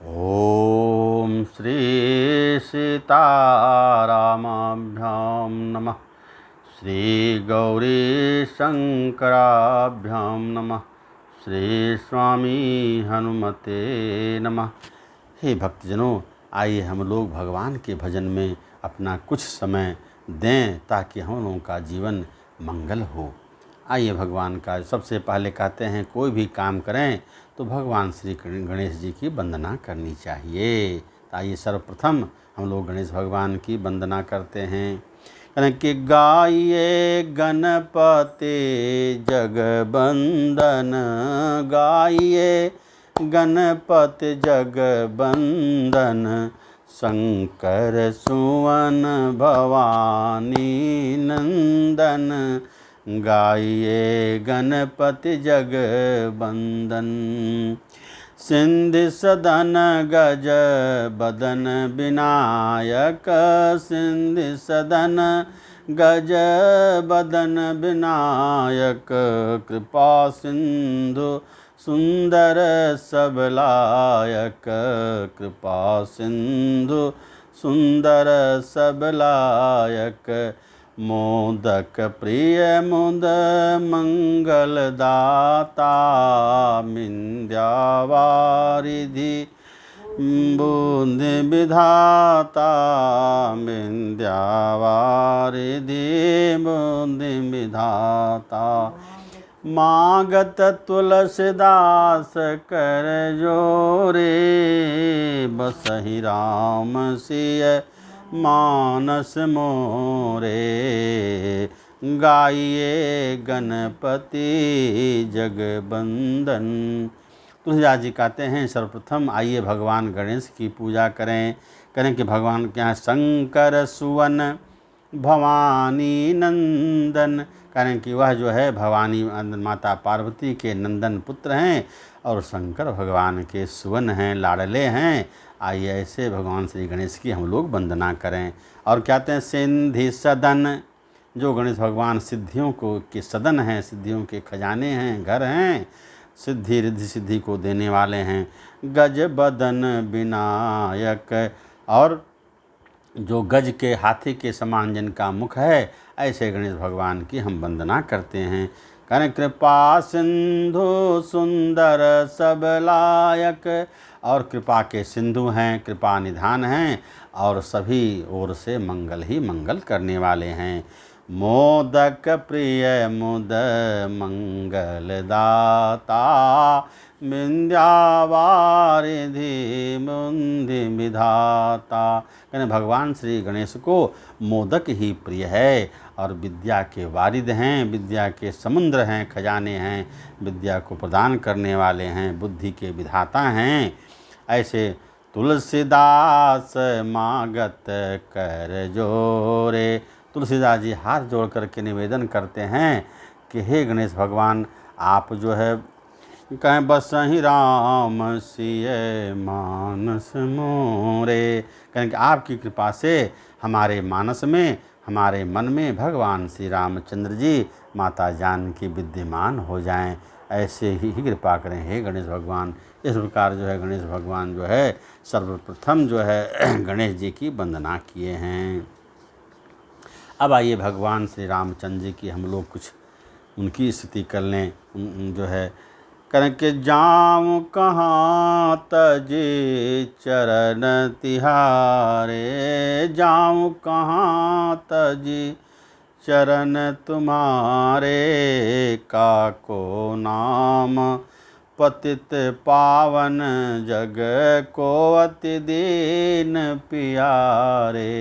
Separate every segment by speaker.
Speaker 1: ओम श्री सीतारामाभ्यां नमः। श्री गौरी शंकराभ्यां नमः। श्री स्वामी हनुमते नमः। हे भक्तजनों, आइए हम लोग भगवान के भजन में अपना कुछ समय दें ताकि हम लोगों का जीवन मंगल हो। आइए भगवान का सबसे पहले कहते हैं कोई भी काम करें तो भगवान श्री गणेश जी की वंदना करनी चाहिए। तो आइए सर्वप्रथम हम लोग गणेश भगवान की वंदना करते हैं। कहते कि गाइए गणपति जगबंदन, गाइए गणपति जगबंदन, शंकर सुवन भवानी नंदन, गाइए गणपति जगबंदन। सिंधि सदन गज बदन विनायक, सिंधि सदन गज बदन विनायक, कृपा सिंधु सुंदर सबलायक, कृपा सिंधु सुंदर सबलायक, मोदक प्रिय मुद मंगलदाता, विंध्यावारिधि बुद्धि विधाता, विंध्यावारिधि बुद्धि विधाता, मागत तुलसीदास कर जोरे, बसहि राम सिय मानस मोरे, गाइए गणपति जगबंदन। तुलसीदास जी कहते हैं सर्वप्रथम आइए भगवान गणेश की पूजा करें कि भगवान के यहाँ शंकर सुवन भवानी नंदन, कारण कि वह जो है भवानी माता पार्वती के नंदन पुत्र हैं और शंकर भगवान के सुवन हैं, लाडले हैं। आइए ऐसे भगवान श्री गणेश की हम लोग वंदना करें। और कहते हैं सिद्धि सदन, जो गणेश भगवान सिद्धियों को के सदन हैं, सिद्धियों के खजाने हैं, घर हैं, सिद्धि रिद्धि सिद्धि को देने वाले हैं। गज बदन विनायक, और जो गज के हाथी के समान जिनका मुख है, ऐसे गणेश भगवान की हम वंदना करते हैं। करें कृपा सिंधु सुंदर सबलायक, और कृपा के सिंधु हैं, कृपा निधान हैं और सभी ओर से मंगल ही मंगल करने वाले हैं। मोदक प्रिय मुद मंगलदाता, विंध्यावारिधि बुद्धि विधाता। कहने भगवान श्री गणेश को मोदक ही प्रिय है और विद्या के वारिद हैं, विद्या के समुद्र हैं, खजाने हैं, विद्या को प्रदान करने वाले हैं, बुद्धि के विधाता हैं। ऐसे तुलसीदास मागत कर जोरे, तुलसीदास जी हाथ जोड़ करके निवेदन करते हैं कि हे गणेश भगवान, आप जो है कहें बसहि राम सिय मानस मोरे, कहें कि आपकी कृपा से हमारे मानस में, हमारे मन में भगवान श्री रामचंद्र जी माता जानकी विद्यमान हो जाएं। ऐसे ही कृपा करें हे गणेश भगवान। इस प्रकार जो है गणेश भगवान जो है सर्वप्रथम जो है गणेश जी की वंदना किए हैं। अब आइए भगवान श्री रामचंद्र जी की हम लोग कुछ उनकी स्थिति कर लें। जो है करें कि जाऊँ कहाँ तजे चरण तिहारे, जाऊँ कहाँ तजे चरण तुम्हारे, काको नाम पतित पावन जग को अति दीन प्यारे,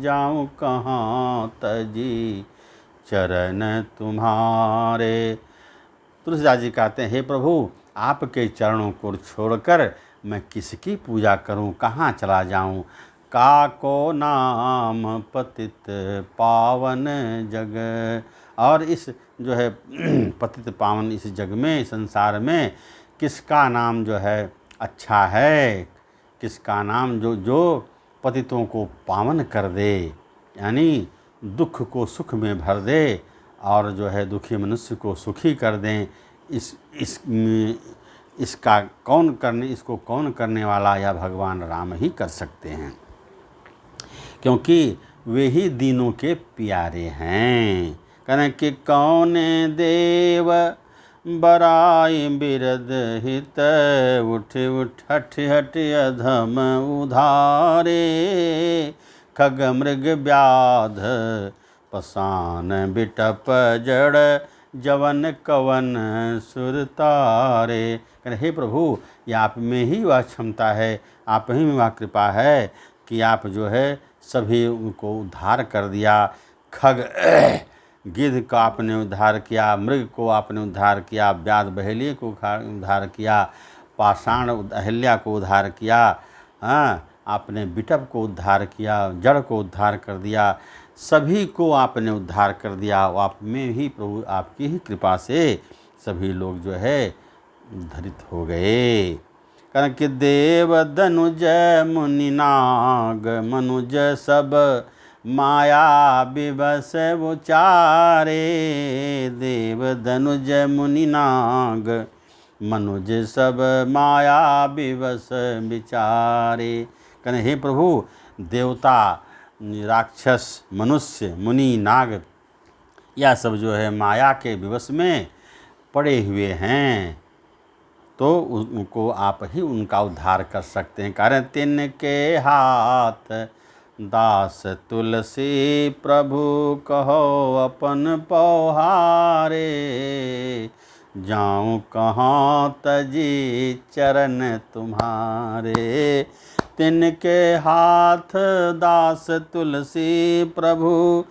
Speaker 1: जाऊँ कहाँ तजी चरण तुम्हारे। तुलसीदास जी कहते हैं हे प्रभु, आपके चरणों को छोड़कर मैं किसकी पूजा करूं, कहाँ चला जाऊं। काको नाम पतित पावन जग, और इस जो है पतित पावन इस जग में, संसार में किसका नाम जो है अच्छा है, किसका नाम जो पतितों को पावन कर दे, यानी दुख को सुख में भर दे और जो है दुखी मनुष्य को सुखी कर दें। इसको कौन करने वाला, या भगवान राम ही कर सकते हैं, क्योंकि वे ही दीनों के प्यारे हैं। कहने कि कौन देव बराई बिरद हित, उठ उठ हठ हठ अधम उधारे, खग मृग व्याध पसान बिटप जड़, जवन कवन सुर तारे। कहने हे प्रभु, ये आप में ही वह क्षमता है, आप ही में वह कृपा है कि आप जो है सभी उनको उद्धार कर दिया। खग गिद्ध का आपने उद्धार किया, मृग को आपने उद्धार किया, व्याध बहेलिए को उद्धार किया, पाषाण अहिल्या को उद्धार किया, हाँ आपने बिटप को उद्धार किया, जड़ को उद्धार कर दिया, सभी को आपने उद्धार कर दिया। आप में ही प्रभु, आपकी ही कृपा से सभी लोग जो है धरित हो गए। कारण कि देव धनुज मुनि नाग, मनुज सब माया विवश उचारे, देव धनुज मुनि नाग, मनुज सब माया विवश विचारे। कहने हे प्रभु, देवता, राक्षस, मनुष्य, मुनि, नाग, यह सब जो है माया के विवश में पड़े हुए हैं, तो उनको आप ही उनका उद्धार कर सकते हैं। कारण तिनके हाथ दास तुलसी, प्रभु कहो अपन पौहारे, जाऊँ कहाँ तजी चरण तुम्हारे। तिनके हाथ दास तुलसी, प्रभु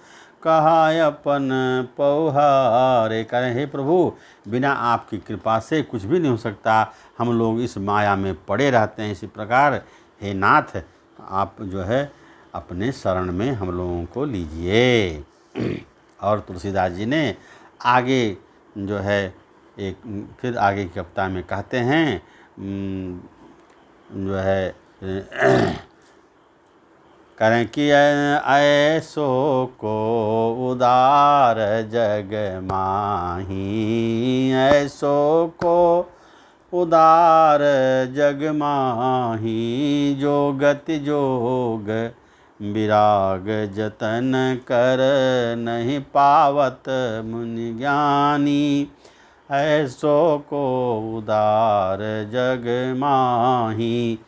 Speaker 1: कहा अपन पौहारे। करें हे प्रभु, बिना आपकी कृपा से कुछ भी नहीं हो सकता, हम लोग इस माया में पड़े रहते हैं। इसी प्रकार हे नाथ, आप जो है अपने शरण में हम लोगों को लीजिए। और तुलसीदास जी ने आगे जो है एक फिर आगे की कविता में कहते हैं, जो है करें कि ऐसो को उदार जग माही, ऐसो को उदार जग माही, जो गति जोग विराग जतन कर, नहीं पावत मुनि ज्ञानी, ऐसो को उदार जग माही।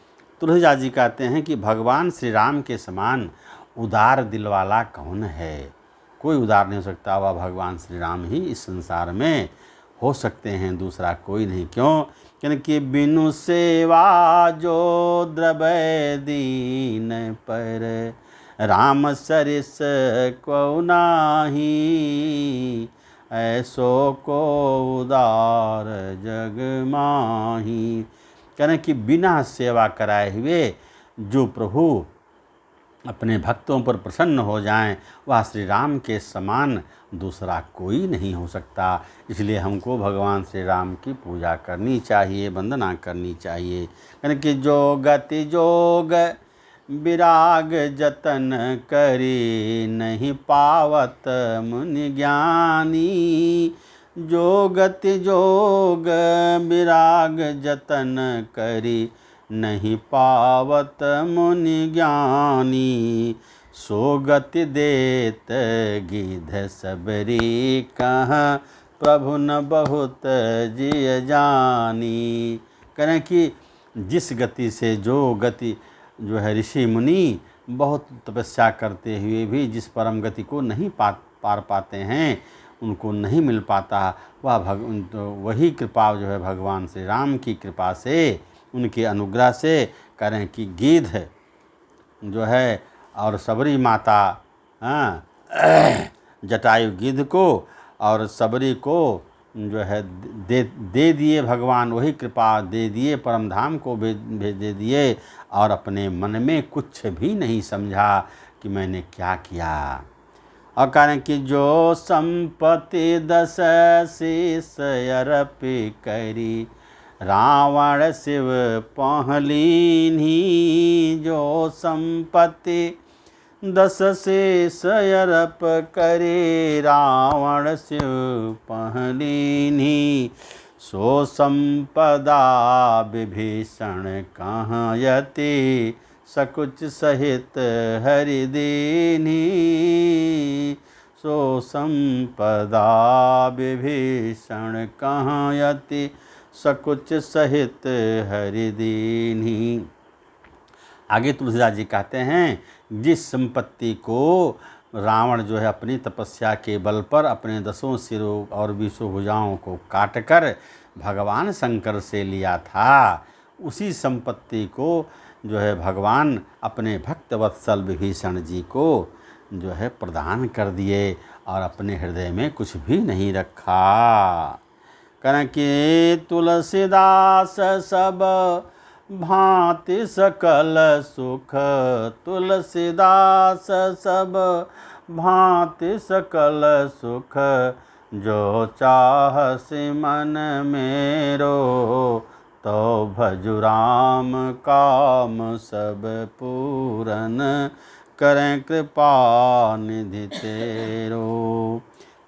Speaker 1: तुलसीदास जी कहते हैं कि भगवान श्री राम के समान उदार दिल वाला कौन है? कोई उदार नहीं हो सकता, वह भगवान श्री राम ही इस संसार में हो सकते हैं, दूसरा कोई नहीं। क्यों? क्योंकि बिनु सेवा जो द्रवै दीन पर, राम सरिस को नाही, ऐसो को उदार जग माही। कहने कि बिना सेवा कराए हुए जो प्रभु अपने भक्तों पर प्रसन्न हो जाएं, वह श्री राम के समान दूसरा कोई नहीं हो सकता। इसलिए हमको भगवान श्री राम की पूजा करनी चाहिए, वंदना करनी चाहिए। कहने कि जो गति जोग विराग जतन करी, नहीं पावत मुनि ज्ञानी, जो गति जोग विराग जतन करी, नहीं पावत मुनि ज्ञानी, सो गति देत गिद्ध सबरी, कहाँ प्रभु न बहुत जिय जानी। करें कि जिस गति से जो गति जो है ऋषि मुनि बहुत तपस्या करते हुए भी जिस परम गति को नहीं पार पाते हैं, उनको नहीं मिल पाता, वह तो वही कृपा जो है भगवान श्री राम की कृपा से, उनके अनुग्रह से करें कि गिद्ध जो है और सबरी माता, जटायु गिद्ध को और सबरी को जो है दे दिए भगवान, वही कृपा दे दिए, परम धाम को भेज दे दिए, और अपने मन में कुछ भी नहीं समझा कि मैंने क्या किया। और कारण कि जो संपत्ति 10 शीस अर्पि करी, रावण शिव पहलीनी, जो संपत्ति 10 शीस अर्पि करी, रावण शिव पहलीनी, सो संपदा विभीषण कहाँ यति सकुच सहित हरि दीन्ही। सो संपदा विभीषण कहाँ यति सकुच सहित हरि दीन्ही। आगे तुलसीदास जी कहते हैं, जिस संपत्ति को रावण जो है अपनी तपस्या के बल पर अपने 10 सिरों और 20 भुजाओं को काटकर भगवान शंकर से लिया था, उसी संपत्ति को जो है भगवान अपने भक्त वत्सल विभीषण जी को जो है प्रदान कर दिए और अपने हृदय में कुछ भी नहीं रखा। कन कि तुलसीदास सब भांति सकल सुख, तुलसीदास सब भांति सकल सुख, जो चाहसि मन मेरो, तो भजु राम काम सब पूरन, करें कृपा निधि तेरो।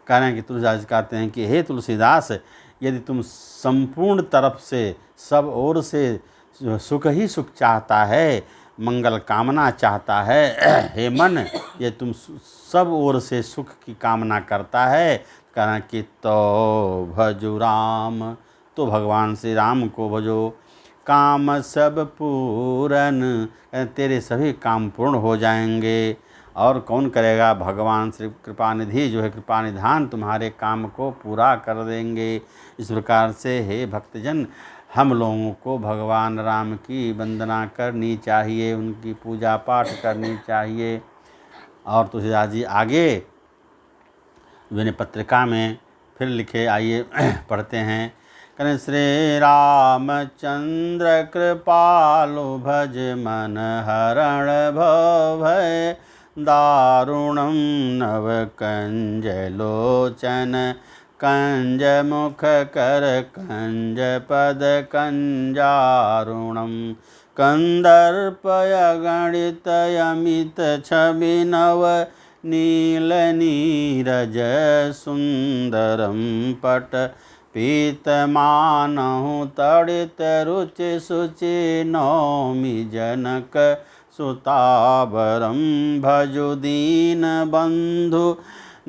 Speaker 1: करें कि तुलसीदास कहते हैं कि हे तुलसीदास, यदि तुम संपूर्ण तरफ से सब ओर से सुख ही सुख चाहता है, मंगल कामना चाहता है, हे मन ये तुम सब ओर से सुख की कामना करता है, करें कि तो भजु राम, तो भगवान श्री राम को भजो। काम सब पूरन, तेरे सभी काम पूर्ण हो जाएंगे। और कौन करेगा? भगवान श्री कृपानिधि जो है कृपा निधान तुम्हारे काम को पूरा कर देंगे। इस प्रकार से हे भक्तजन, हम लोगों को भगवान राम की वंदना करनी चाहिए, उनकी पूजा पाठ करनी चाहिए। और तुलसीदास जी आगे विनय पत्रिका में फिर लिखे, आइए पढ़ते हैं। करें श्री रामचंद्र कृपालु, भज मन हरण भय, दारुणं नव कंज लोचन, कंज मुख कर कंज पद कंजारुणम, कंदर्पय गणित अमित छवि नव, नील नीरज सुंदरम पट, पीतमानहु तड़ित रुचि शुचि, नौमि जनक सुतावरम, भजु दीन बंधु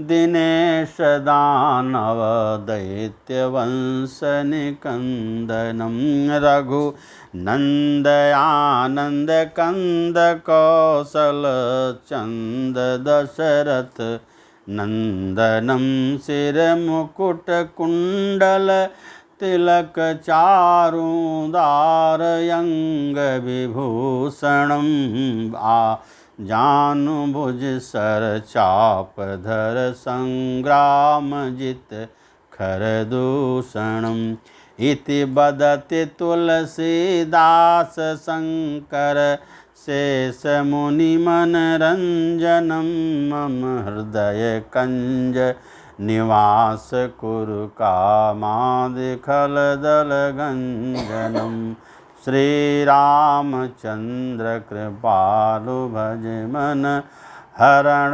Speaker 1: दिनेश दानव, दैत्य वंश निकंदनम, रघु नंद आनंद कंद कौशल चंद, दशरथ नंदनम, सिर मुकुट कुंडल तिलक चारुदार, अंग विभूषणम, जानुभुज सर चाप धर, संग्राम जित खरदूषणम। इति बदति तुलसीदास शंकर, शेष मुनि मन रंजनम, मम हृदय कंज निवास कुरु कामादि खलदल गंजनम, श्री रामचंद्र कृपालु, भज मन हरण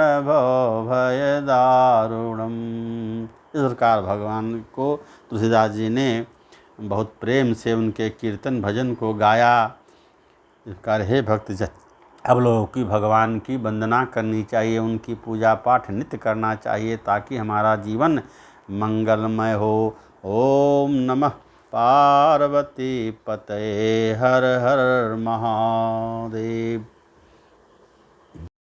Speaker 1: भय दारुणम। इस प्रकार भगवान को तुलसीदास जी ने बहुत प्रेम से उनके कीर्तन भजन को गाया। इस प्रकार हे भक्तजन, अब लोगों की भगवान की वंदना करनी चाहिए, उनकी पूजा पाठ नित्य करना चाहिए, ताकि हमारा जीवन मंगलमय हो। ओम नमः पार्वती पतये, हर हर महादेव।